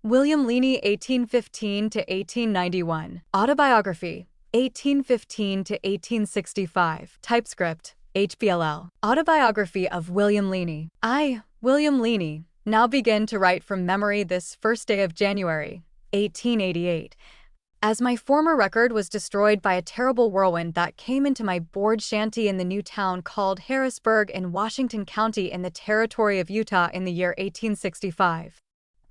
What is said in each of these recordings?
William Leany, 1815 to 1891. Autobiography, 1815 to 1865. TypeScript, HBLL. Autobiography of William Leany. I, William Leany, now begin to write from memory this first day of January, 1888. As my former record was destroyed by a terrible whirlwind that came into my board shanty in the new town called Harrisburg in Washington County in the territory of Utah in the year 1865.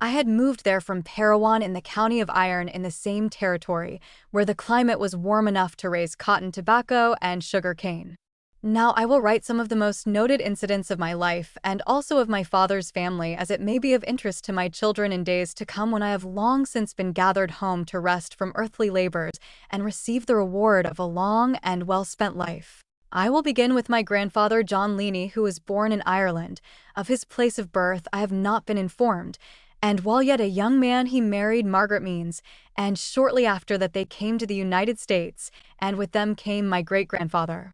I had moved there from Parowan in the county of Iron in the same territory, where the climate was warm enough to raise cotton, tobacco, and sugar cane. Now I will write some of the most noted incidents of my life and also of my father's family, as it may be of interest to my children in days to come when I have long since been gathered home to rest from earthly labors and receive the reward of a long and well-spent life. I will begin with my grandfather John Leany, who was born in Ireland. Of his place of birth I have not been informed, and while yet a young man he married Margaret Means, and shortly after that they came to the United States, and with them came my great-grandfather.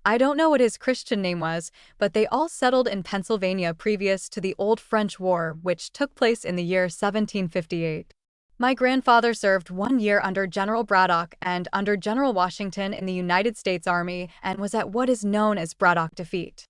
I don't know what his Christian name was, but they all settled in Pennsylvania previous to the Old French War, which took place in the year 1758. My grandfather served 1 year under General Braddock and under General Washington in the United States Army and was at what is known as Braddock Defeat.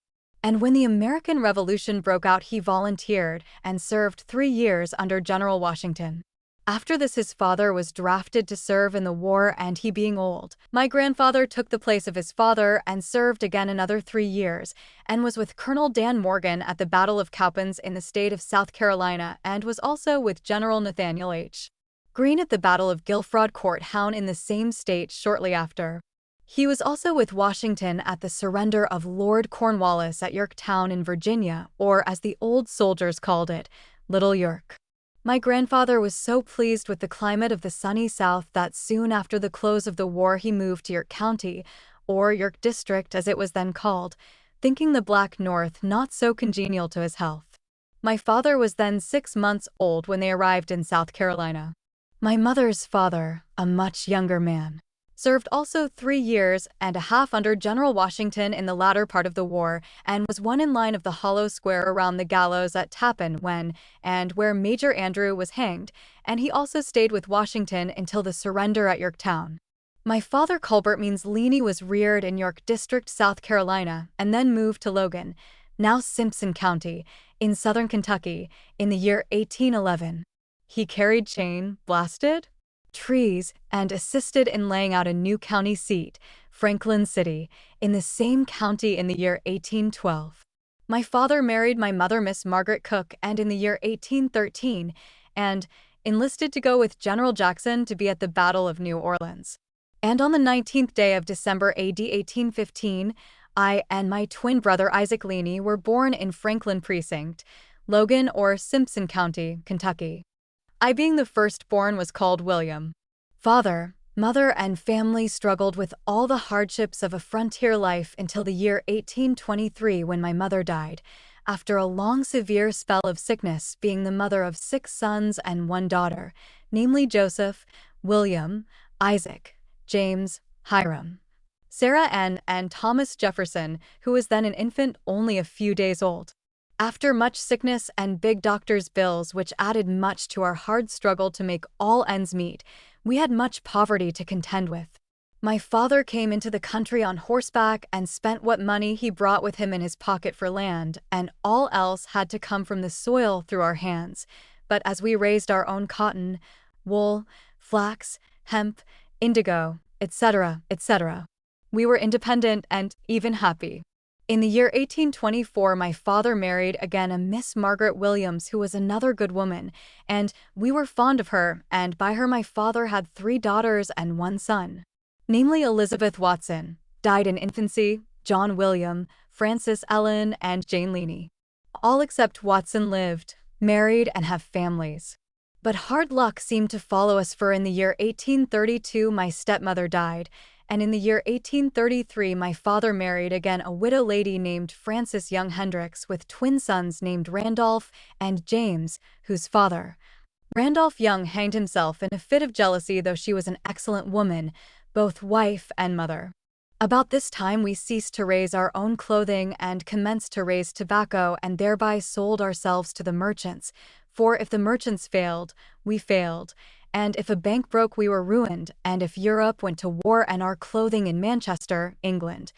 And when the American Revolution broke out, he volunteered and served 3 years under General Washington. After this, his father was drafted to serve in the war, and he being old, my grandfather took the place of his father and served again another 3 years, and was with Colonel Dan Morgan at the Battle of Cowpens in the state of South Carolina, and was also with General Nathaniel H. Greene at the Battle of Guilford Court House in the same state shortly after. He was also with Washington at the surrender of Lord Cornwallis at Yorktown in Virginia, or as the old soldiers called it, Little York. My grandfather was so pleased with the climate of the sunny South that soon after the close of the war he moved to York County, or York District as it was then called, thinking the Black North not so congenial to his health. My father was then 6 months old when they arrived in South Carolina. My mother's father, a much younger man, served also 3 years and a half under General Washington in the latter part of the war, and was one in line of the hollow square around the gallows at Tappan when and where Major Andrew was hanged, and he also stayed with Washington until the surrender at Yorktown. My father Culbert Means Leany was reared in York District, South Carolina, and then moved to Logan, now Simpson County, in southern Kentucky, in the year 1811. He carried chain, blasted trees, and assisted in laying out a new county seat, Franklin City, in the same county in the year 1812. My father married my mother, Miss Margaret Cook, and in the year 1813, and enlisted to go with General Jackson to be at the Battle of New Orleans. And on the 19th day of December A.D. 1815, I and my twin brother Isaac Leany were born in Franklin Precinct, Logan or Simpson County, Kentucky. I being the firstborn was called William. Father, mother, and family struggled with all the hardships of a frontier life until the year 1823 when my mother died, after a long severe spell of sickness, being the mother of 6 sons and 1 daughter, namely Joseph, William, Isaac, James, Hiram, Sarah Ann, and Thomas Jefferson, who was then an infant only a few days old. After much sickness and big doctor's bills, which added much to our hard struggle to make all ends meet, we had much poverty to contend with. My father came into the country on horseback and spent what money he brought with him in his pocket for land, and all else had to come from the soil through our hands. But as we raised our own cotton, wool, flax, hemp, indigo, etc., etc., we were independent and even happy. In the year 1824, my father married again a Miss Margaret Williams, who was another good woman, and we were fond of her, and by her my father had 3 daughters and 1 son, namely Elizabeth Watson, died in infancy, John William, Frances Ellen, and Jane Leany. All except Watson lived, married, and have families. But hard luck seemed to follow us, for in the year 1832 my stepmother died, and in the year 1833 my father married again a widow lady named Frances Young Hendricks, with twin sons named Randolph and James, whose father, Randolph Young, hanged himself in a fit of jealousy, though she was an excellent woman, both wife and mother. About this time we ceased to raise our own clothing and commenced to raise tobacco, and thereby sold ourselves to the merchants, For if the merchants failed, we failed, and if a bank broke, we were ruined, and if Europe went to war and our clothing in Manchester, England,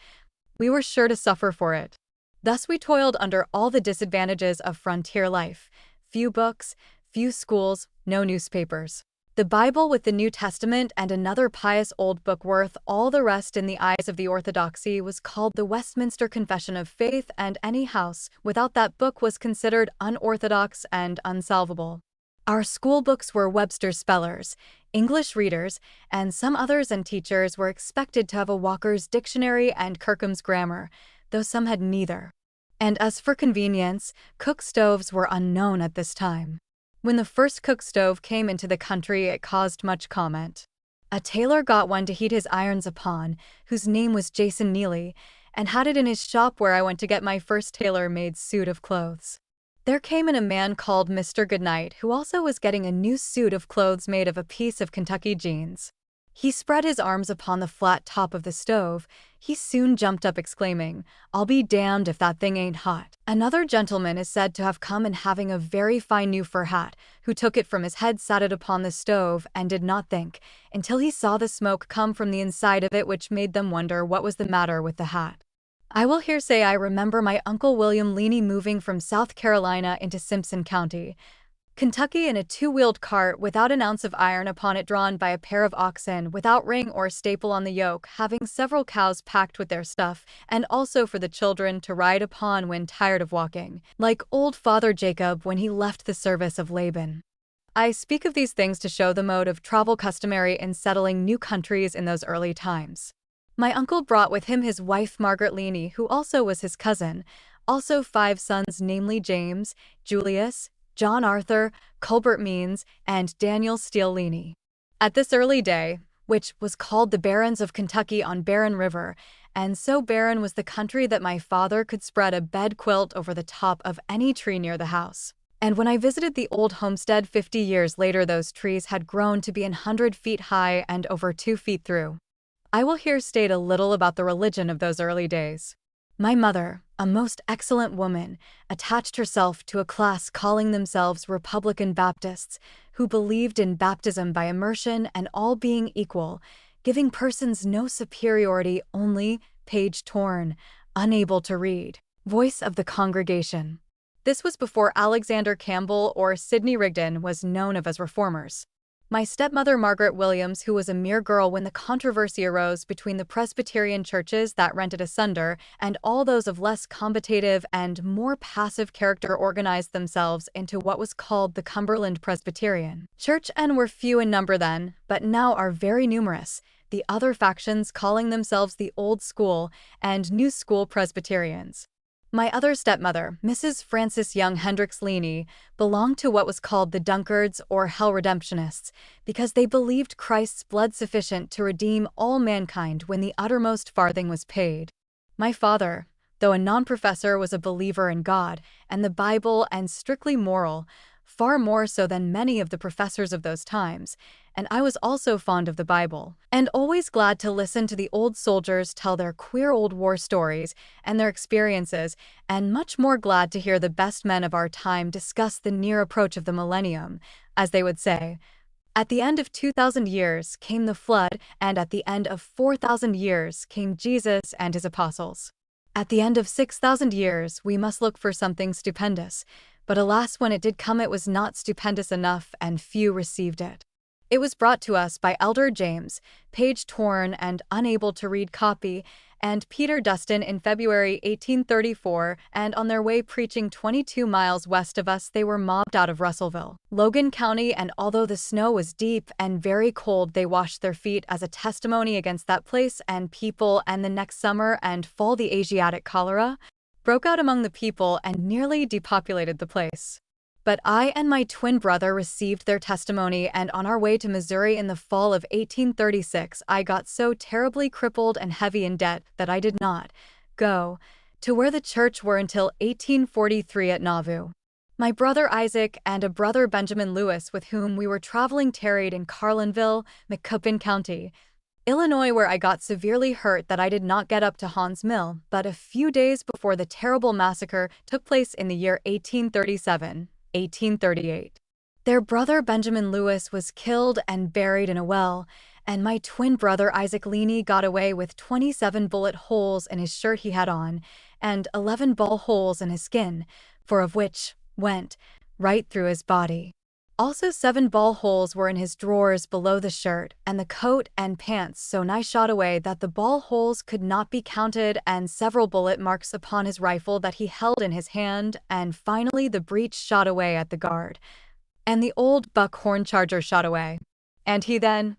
we were sure to suffer for it. Thus we toiled under all the disadvantages of frontier life: few books, few schools, no newspapers. The Bible with the New Testament and another pious old book worth all the rest in the eyes of the orthodoxy was called the Westminster Confession of Faith, and any house without that book was considered unorthodox and unsalvable. Our school books were Webster's spellers, English readers, and some others, and teachers were expected to have a Walker's Dictionary and Kirkham's Grammar, though some had neither. And as for convenience, cook stoves were unknown at this time. When the first cook stove came into the country, it caused much comment. A tailor got one to heat his irons upon, whose name was Jason Neely, and had it in his shop where I went to get my first tailor-made suit of clothes. There came in a man called Mr. Goodnight, who also was getting a new suit of clothes made of a piece of Kentucky jeans. He spread his arms upon the flat top of the stove. He soon jumped up exclaiming, "I'll be damned if that thing ain't hot." Another gentleman is said to have come in having a very fine new fur hat, who took it from his head, sat it upon the stove, and did not think, until he saw the smoke come from the inside of it, which made them wonder what was the matter with the hat. I will here say I remember my Uncle William Leany moving from South Carolina into Simpson County, Kentucky, in a two-wheeled cart without an ounce of iron upon it, drawn by a pair of oxen, without ring or staple on the yoke, having several cows packed with their stuff, and also for the children to ride upon when tired of walking, like old Father Jacob when he left the service of Laban. I speak of these things to show the mode of travel customary in settling new countries in those early times. My uncle brought with him his wife Margaret Leany, who also was his cousin, also 5 sons, namely James, Julius, John Arthur, Colbert Means, and Daniel Steele Leany. At this early day, which was called the Barrens of Kentucky on Barren River, and so barren was the country that my father could spread a bed quilt over the top of any tree near the house. And when I visited the old homestead 50 years later, those trees had grown to be 100 feet high and over 2 feet through. I will here state a little about the religion of those early days. My mother, a most excellent woman, attached herself to a class calling themselves Republican Baptists, who believed in baptism by immersion and all being equal, giving persons no superiority, only, page torn, unable to read. Voice of the congregation. This was before Alexander Campbell or Sidney Rigdon was known of as reformers. My stepmother Margaret Williams, who was a mere girl when the controversy arose between the Presbyterian churches that rented asunder and all those of less combative and more passive character, organized themselves into what was called the Cumberland Presbyterian Church, and were few in number then, but now are very numerous, the other factions calling themselves the Old School and New School Presbyterians. My other stepmother, Mrs. Frances Young Hendricks Leany, belonged to what was called the Dunkards or Hell Redemptionists, because they believed Christ's blood sufficient to redeem all mankind when the uttermost farthing was paid. My father, though a non-professor, was a believer in God and the Bible, and strictly moral, far more so than many of the professors of those times, and I was also fond of the Bible, and always glad to listen to the old soldiers tell their queer old war stories and their experiences, and much more glad to hear the best men of our time discuss the near approach of the millennium, as they would say. At the end of 2,000 years came the flood, and at the end of 4,000 years came Jesus and his apostles. At the end of 6,000 years we must look for something stupendous, but alas, when it did come, it was not stupendous enough, and few received it. It was brought to us by Elder James, page torn and unable to read copy, and Peter Dustin in February 1834, and on their way preaching 22 miles west of us, they were mobbed out of Russellville, Logan County, and although the snow was deep and very cold, they washed their feet as a testimony against that place and people, and the next summer and fall the Asiatic cholera broke out among the people and nearly depopulated the place. But I and my twin brother received their testimony, and on our way to Missouri in the fall of 1836, I got so terribly crippled and heavy in debt that I did not go to where the church were until 1843 at Nauvoo. My brother Isaac and a brother Benjamin Lewis, with whom we were traveling, tarried in Carlinville, Macoupin County, Illinois, where I got severely hurt that I did not get up to Haun's Mill, but a few days before the terrible massacre took place in the year 1837. 1838. Their brother Benjamin Lewis was killed and buried in a well, and my twin brother Isaac Leany got away with 27 bullet holes in his shirt he had on, and 11 ball holes in his skin, 4 of which went right through his body. Also 7 ball holes were in his drawers below the shirt and the coat and pants so nigh shot away that the ball holes could not be counted, and several bullet marks upon his rifle that he held in his hand, and finally the breech shot away at the guard, and the old buckhorn charger shot away. And he then, ?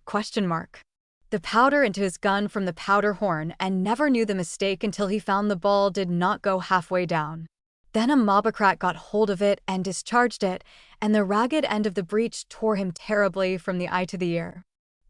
The powder into his gun from the powder horn, and never knew the mistake until he found the ball did not go halfway down. Then a mobocrat got hold of it and discharged it, and the ragged end of the breech tore him terribly from the eye to the ear.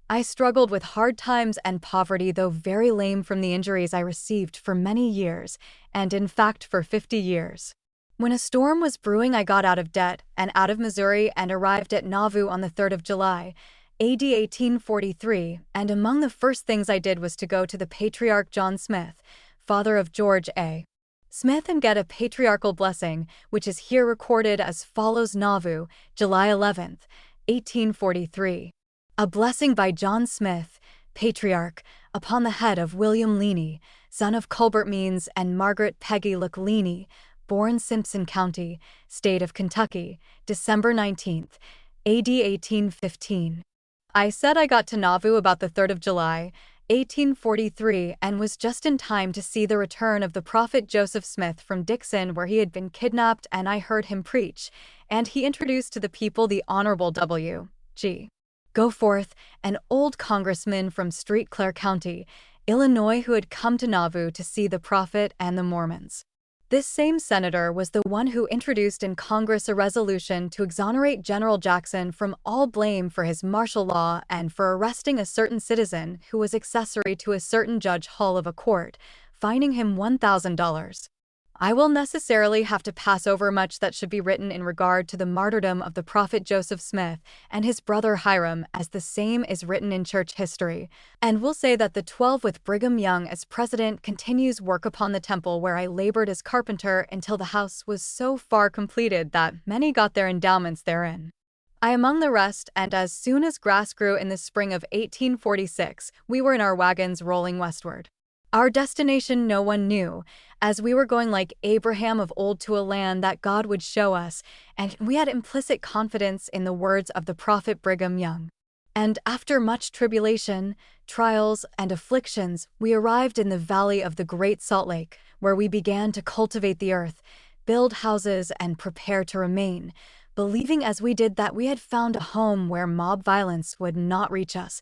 I struggled with hard times and poverty, though very lame from the injuries I received for many years, and in fact for 50 years. When a storm was brewing, I got out of debt and out of Missouri and arrived at Nauvoo on the 3rd of July, AD 1843, and among the first things I did was to go to the Patriarch John Smith, father of George A. Smith, and get a patriarchal blessing, which is here recorded as follows: Nauvoo, July 11th, 1843. A blessing by John Smith, Patriarch, upon the head of William Leany, son of Colbert Means and Margaret Peggy Look Leany, born Simpson County, State of Kentucky, December 19th, AD 1815. I said I got to Nauvoo about the 3rd of July, 1843, and was just in time to see the return of the prophet Joseph Smith from Dixon, where he had been kidnapped, and I heard him preach, and he introduced to the people the Honorable W.G. Goforth, an old congressman from St. Clair County, Illinois, who had come to Nauvoo to see the prophet and the Mormons. This same senator was the one who introduced in Congress a resolution to exonerate General Jackson from all blame for his martial law and for arresting a certain citizen who was accessory to a certain Judge Hull of a court, fining him $1,000. I will necessarily have to pass over much that should be written in regard to the martyrdom of the prophet Joseph Smith and his brother Hiram, as the same is written in church history, and will say that the 12 with Brigham Young as president continues work upon the temple where I labored as carpenter until the house was so far completed that many got their endowments therein. I among the rest, and as soon as grass grew in the spring of 1846, we were in our wagons rolling westward. Our destination no one knew, as we were going like Abraham of old to a land that God would show us, and we had implicit confidence in the words of the prophet Brigham Young. And after much tribulation, trials, and afflictions, we arrived in the valley of the Great Salt Lake, where we began to cultivate the earth, build houses, and prepare to remain, believing as we did that we had found a home where mob violence would not reach us,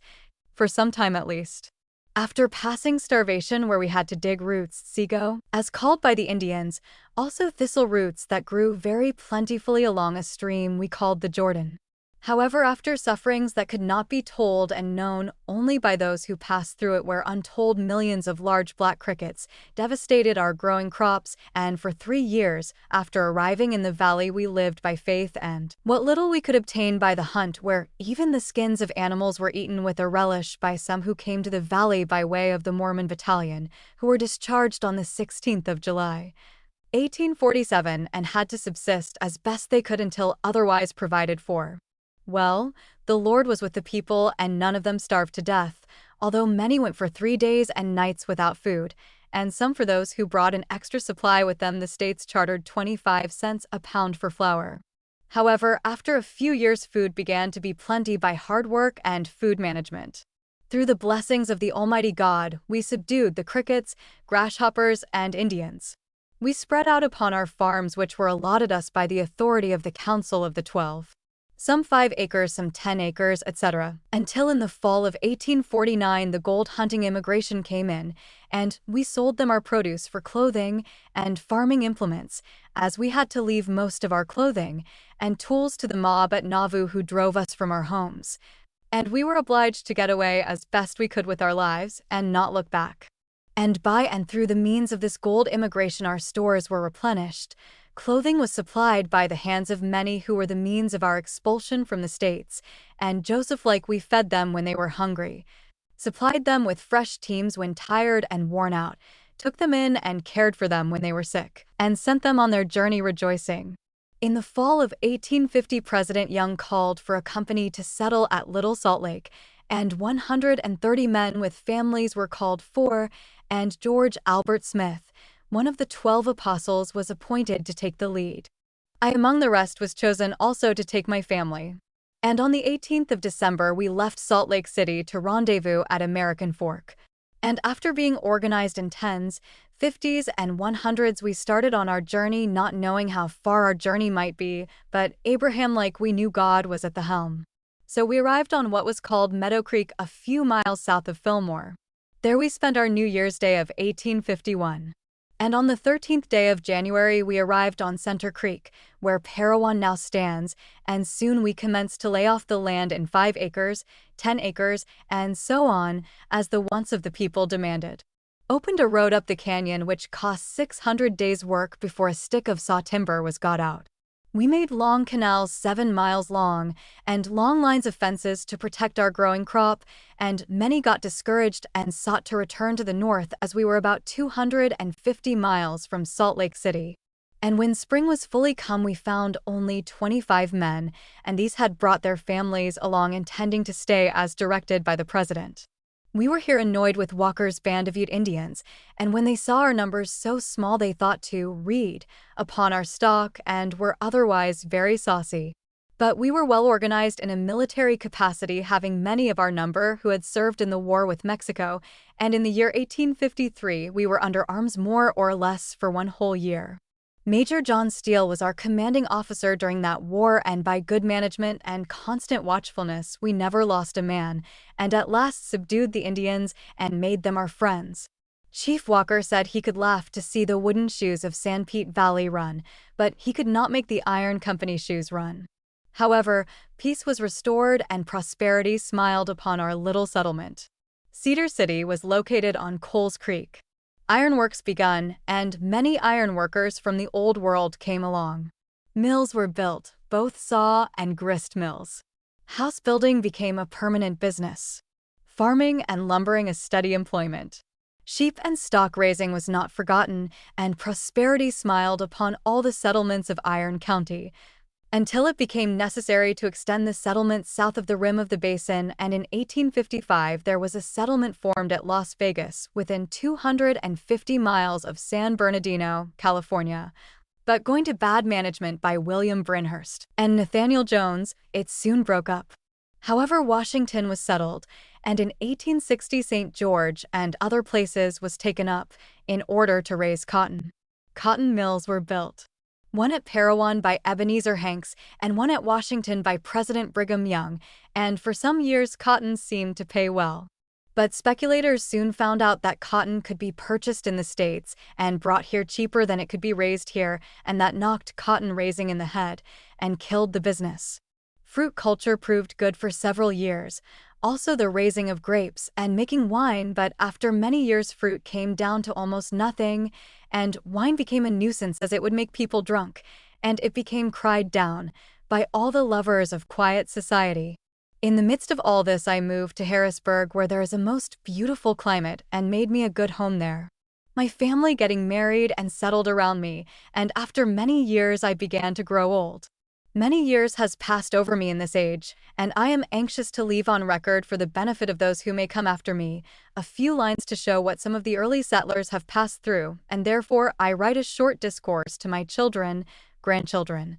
for some time at least. After passing starvation where we had to dig roots, sego, as called by the Indians, also thistle roots that grew very plentifully along a stream we called the Jordan. However, after sufferings that could not be told and known only by those who passed through it, where untold millions of large black crickets devastated our growing crops, and for 3 years after arriving in the valley we lived by faith and what little we could obtain by the hunt, where even the skins of animals were eaten with a relish by some who came to the valley by way of the Mormon battalion, who were discharged on the 16th of July, 1847, and had to subsist as best they could until otherwise provided for. Well, the Lord was with the people, and none of them starved to death, although many went for 3 days and nights without food, and some, for those who brought an extra supply with them, the states chartered 25 cents a pound for flour. However, after a few years, food began to be plenty by hard work and food management. Through the blessings of the Almighty God, we subdued the crickets, grasshoppers, and Indians. We spread out upon our farms, which were allotted us by the authority of the Council of the 12. Some 5 acres, some 10 acres, etc., until in the fall of 1849 the gold hunting immigration came in, and we sold them our produce for clothing and farming implements, as we had to leave most of our clothing and tools to the mob at Nauvoo, who drove us from our homes, and we were obliged to get away as best we could with our lives and not look back. And by and through the means of this gold immigration our stores were replenished. Clothing was supplied by the hands of many who were the means of our expulsion from the States, and Joseph-like we fed them when they were hungry, supplied them with fresh teams when tired and worn out, took them in and cared for them when they were sick, and sent them on their journey rejoicing. In the fall of 1850, President Young called for a company to settle at Little Salt Lake, and 130 men with families were called for, and George Albert Smith, one of the 12 apostles, was appointed to take the lead. I, among the rest, was chosen also to take my family. And on the 18th of December, we left Salt Lake City to rendezvous at American Fork. And after being organized in 10s, 50s, and 100s, we started on our journey, not knowing how far our journey might be, but Abraham, like we knew God was at the helm. So we arrived on what was called Meadow Creek, a few miles south of Fillmore. There we spent our New Year's Day of 1851. And on the 13th day of January, we arrived on Center Creek, where Parowan now stands, and soon we commenced to lay off the land in 5 acres, 10 acres, and so on, as the wants of the people demanded. Opened a road up the canyon which cost 600 days' work before a stick of saw timber was got out. We made long canals 7 miles long, and long lines of fences to protect our growing crop, and many got discouraged and sought to return to the north as we were about 250 miles from Salt Lake City. And when spring was fully come, we found only 25 men, and these had brought their families along, intending to stay as directed by the president. We were here annoyed with Walker's band of Ute Indians, and when they saw our numbers so small, they thought to read upon our stock and were otherwise very saucy. But we were well organized in a military capacity, having many of our number who had served in the war with Mexico, and in the year 1853 we were under arms more or less for 1 whole year. Major John Steele was our commanding officer during that war, and by good management and constant watchfulness we never lost a man, and at last subdued the Indians and made them our friends. Chief Walker said he could laugh to see the wooden shoes of Sanpete Valley run, but he could not make the Iron Company shoes run. However, peace was restored and prosperity smiled upon our little settlement. Cedar City was located on Coles Creek. Ironworks begun, and many iron workers from the Old World came along. Mills were built, both saw and grist mills. House building became a permanent business. Farming and lumbering a steady employment. Sheep and stock raising was not forgotten, and prosperity smiled upon all the settlements of Iron County, until it became necessary to extend the settlement south of the rim of the basin, and in 1855 there was a settlement formed at Las Vegas, within 250 miles of San Bernardino, California. But going to bad management by William Brinhurst and Nathaniel Jones, it soon broke up. However, Washington was settled, and in 1860 St. George and other places was taken up in order to raise cotton. Cotton mills were built. One at Parowan by Ebenezer Hanks, and one at Washington by President Brigham Young, and for some years cotton seemed to pay well. But speculators soon found out that cotton could be purchased in the States and brought here cheaper than it could be raised here, and that knocked cotton raising in the head and killed the business. Fruit culture proved good for several years, also the raising of grapes and making wine, but after many years fruit came down to almost nothing, and wine became a nuisance as it would make people drunk, and it became cried down by all the lovers of quiet society. In the midst of all this I moved to Harrisburg, where there is a most beautiful climate, and made me a good home there. My family getting married and settled around me, and after many years I began to grow old. Many years has passed over me in this age, and I am anxious to leave on record for the benefit of those who may come after me, a few lines to show what some of the early settlers have passed through, and therefore I write a short discourse to my children, grandchildren,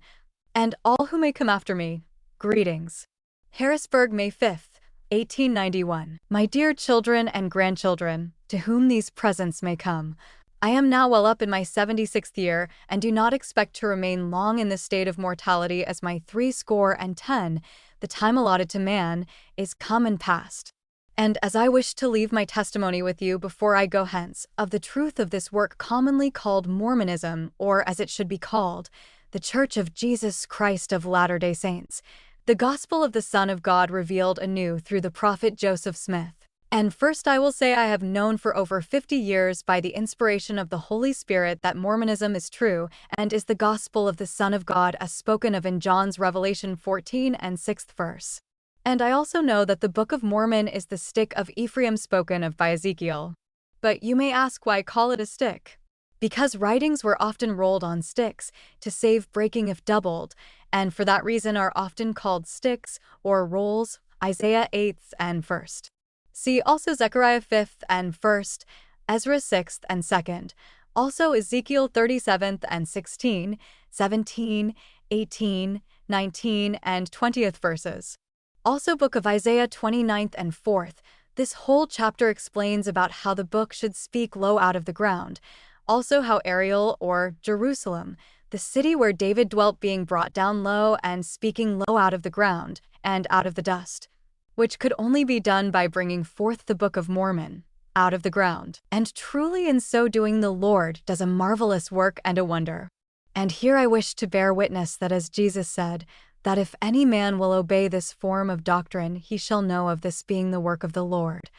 and all who may come after me. Greetings. Harrisburg, May 5th, 1891. My dear children and grandchildren, to whom these presents may come, I am now well up in my 76th year, and do not expect to remain long in this state of mortality, as my 70, the time allotted to man, is come and past. And as I wish to leave my testimony with you before I go hence, of the truth of this work commonly called Mormonism, or as it should be called, the Church of Jesus Christ of Latter-day Saints, the gospel of the Son of God revealed anew through the prophet Joseph Smith. And first I will say I have known for over 50 years by the inspiration of the Holy Spirit that Mormonism is true and is the gospel of the Son of God as spoken of in John's Revelation 14 and 6th verse. And I also know that the Book of Mormon is the stick of Ephraim spoken of by Ezekiel. But you may ask why call it a stick? because writings were often rolled on sticks to save breaking if doubled, and for that reason are often called sticks or rolls, Isaiah 8th and 1st. See also Zechariah 5th and 1st, Ezra 6th and 2nd, also Ezekiel 37th and 16, 17, 18, 19, and 20th verses. Also Book of Isaiah 29th and 4th. This whole chapter explains about how the book should speak low out of the ground. Also how Ariel, or Jerusalem, the city where David dwelt, being brought down low and speaking low out of the ground and out of the dust, which could only be done by bringing forth the Book of Mormon out of the ground. And truly in so doing the Lord does a marvelous work and a wonder. And here I wish to bear witness that as Jesus said, that if any man will obey this form of doctrine, he shall know of this being the work of the Lord.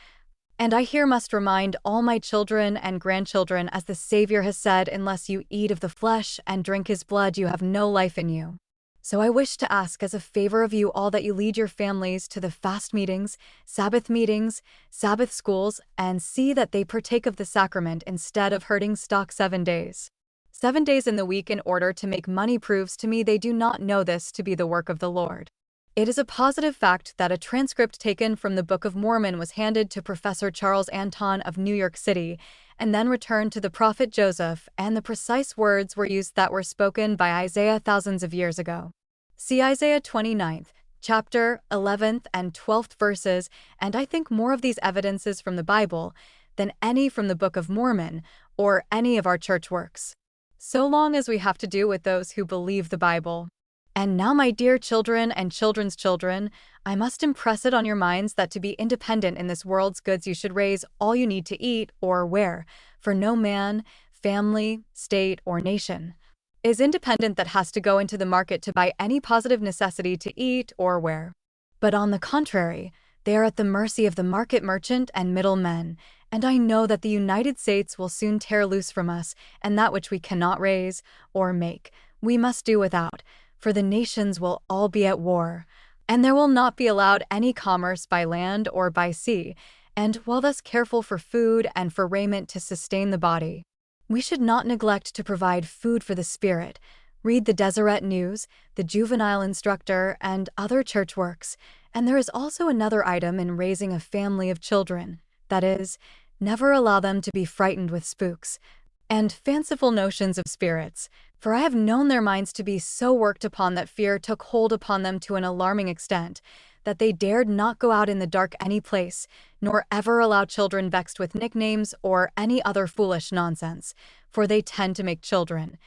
And I here must remind all my children and grandchildren, as the Savior has said, unless you eat of the flesh and drink his blood, you have no life in you. So I wish to ask as a favor of you all that you lead your families to the fast meetings, Sabbath schools, and see that they partake of the sacrament instead of herding stock 7 days. 7 days in the week in order to make money proves to me they do not know this to be the work of the Lord. It is a positive fact that a transcript taken from the Book of Mormon was handed to Professor Charles Anton of New York City and then returned to the prophet Joseph, and the precise words were used that were spoken by Isaiah thousands of years ago. See Isaiah 29th, chapter 11th and 12th verses, and I think more of these evidences from the Bible than any from the Book of Mormon or any of our church works, so long as we have to do with those who believe the Bible. And now, my dear children and children's children, I must impress it on your minds that to be independent in this world's goods you should raise all you need to eat or wear, for no man, family, state, or nation is independent that has to go into the market to buy any positive necessity to eat or wear. But on the contrary, they are at the mercy of the market merchant and middlemen, and I know that the United States will soon tear loose from us, and that which we cannot raise or make, we must do without, for the nations will all be at war, and there will not be allowed any commerce by land or by sea, and while thus careful for food and for raiment to sustain the body, we should not neglect to provide food for the spirit. Read the Deseret News, the Juvenile Instructor, and other church works. And there is also another item in raising a family of children, that is, never allow them to be frightened with spooks and fanciful notions of spirits, for I have known their minds to be so worked upon that fear took hold upon them to an alarming extent, that they dared not go out in the dark any place, nor ever allow children vexed with nicknames or any other foolish nonsense, for they tend to make children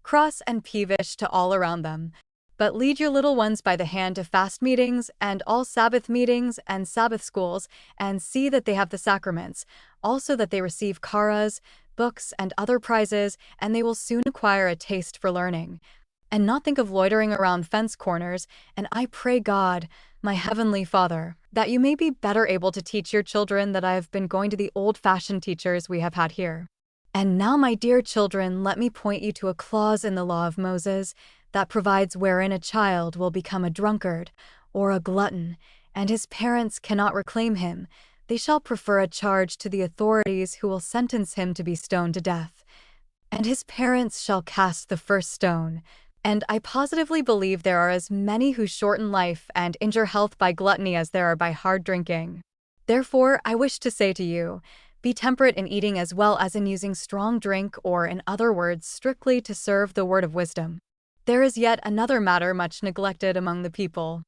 cross and peevish to all around them. But lead your little ones by the hand to fast meetings and all Sabbath meetings and Sabbath schools, and see that they have the sacraments, also that they receive karas, books, and other prizes, and they will soon acquire a taste for learning, and not think of loitering around fence corners. And I pray God, my Heavenly Father, that you may be better able to teach your children than I have been going to the old-fashioned teachers we have had here. And now, my dear children, let me point you to a clause in the law of Moses that provides wherein a child will become a drunkard or a glutton, and his parents cannot reclaim him. They shall prefer a charge to the authorities, who will sentence him to be stoned to death, and his parents shall cast the first stone. And I positively believe there are as many who shorten life and injure health by gluttony as there are by hard drinking. Therefore, I wish to say to you, be temperate in eating as well as in using strong drink, or in other words, strictly to serve the word of wisdom. There is yet another matter much neglected among the people.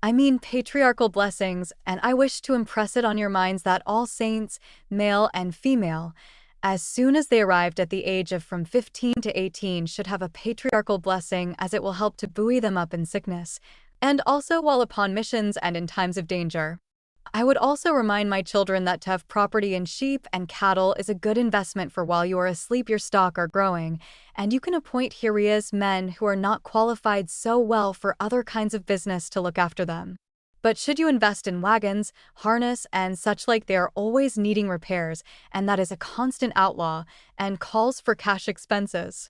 I mean patriarchal blessings, and I wish to impress it on your minds that all saints, male and female, as soon as they arrived at the age of from 15 to 18, should have a patriarchal blessing, as it will help to buoy them up in sickness, and also while upon missions and in times of danger. I would also remind my children that to have property in sheep and cattle is a good investment, for while you are asleep your stock are growing, and you can appoint Hirias, men who are not qualified so well for other kinds of business, to look after them. But should you invest in wagons, harness, and such like, they are always needing repairs, and that is a constant outlaw, and calls for cash expenses.